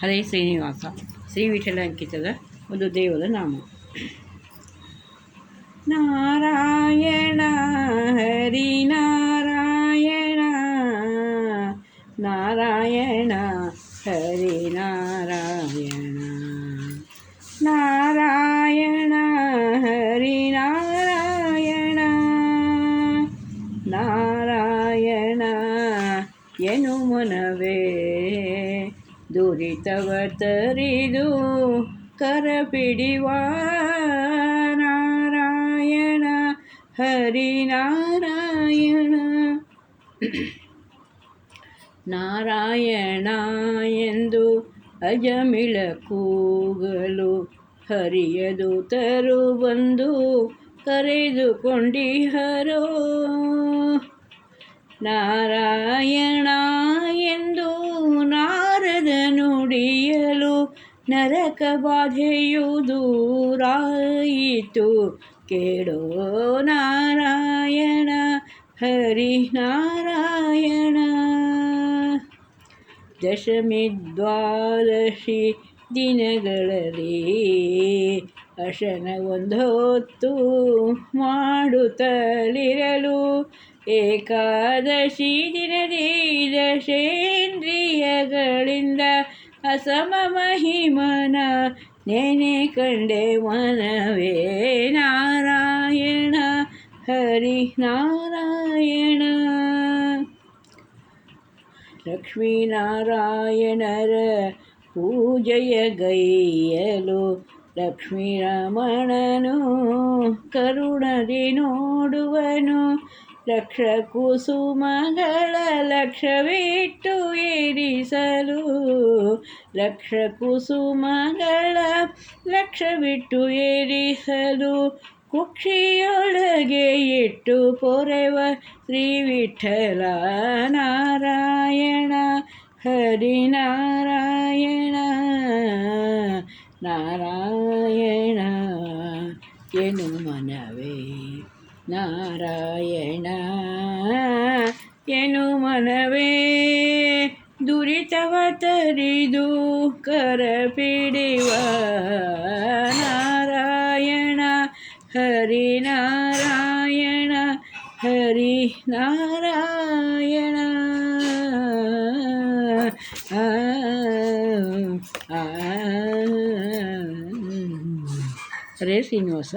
ಹರೇ ಶ್ರೀನಿವಾಸ ಶ್ರೀ ವಿಠಲ ಅಂಕಿತದ ಒಂದು ದೇವರ ನಾಮ. ನಾರಾಯಣ ಹರಿ ನಾರಾಯಣ, ನಾರಾಯಣ ಹರಿ ನಾರಾಯಣ, ನಾರಾಯಣ ಹರಿ ನಾರಾಯಣ, ನಾರಾಯಣ ಎನು ಮನವೇ ದುರಿತವ ತರಿದು ಕರಪಿಡಿವ ನಾರಾಯಣ ಹರಿ ನಾರಾಯಣ. ನಾರಾಯಣ ಎಂದು ಅಜಮಿಳ ಕೂಗಲು ಹರಿಯದು ತರು ಬಂದು ಕರೆದುಕೊಂಡಿಹರೋ. ನಾರಾಯಣ ಎಂದು ನಾರದ ನುಡಿಯಲು ನರಕ ಬಾಧೆಯು ದೂರಾಯಿತು ಕೇಳೋ ನಾರಾಯಣ ಹರಿ ನಾರಾಯಣ. ದಶಮಿ ದ್ವಾದಶಿ ದಿನಗಳಲ್ಲಿ ಅಶನ ಒಂದೊತ್ತು ಮಾಡುತ್ತಲಿರಲು, ಏಕಾದಶಿ ದಿನದಿ ದಶೇಂದ್ರಿಯಗಳಿಂದ ಅಸಮ ಮಹಿಮನ ನೆನೆ ಕಂಡೆ ಮನವೇ ನಾರಾಯಣ ಹರಿ ನಾರಾಯಣ. ಲಕ್ಷ್ಮೀನಾರಾಯಣರ ಪೂಜೆಯ ಗೈಯಲು ಲಕ್ಷ್ಮೀರಮಣನು ಕರುಣದಿ ನೋಡುವನು. ಲಕ್ಷ ಕುಸುಮಗಳ ಲಕ್ಷವಿಟ್ಟು ಏರಿಸಲು, ಲಕ್ಷ ಕುಸುಮಗಳ ಲಕ್ಷವಿಟ್ಟು ಏರಿಸಲು ಕುಕ್ಷಿಯೊಳಗೆ ಇಟ್ಟು ಪೊರೆವ ಶ್ರೀ ವಿಠಲ ನಾರಾಯಣ ಹರಿ ನಾರಾಯಣ, ನಾರಾಯಣ ಎನು ಮನವೇ ನಾರಾಯಣ ಎನು ಮನವೇ ದುರಿತವ ತರಿದು ಕರಪಿಡಿವ ನಾರಾಯಣ ಹರಿ ನಾರಾಯಣ, ಹರಿ ನಾರಾಯಣ. ಹರೇ ಶ್ರೀನಿವಾಸ.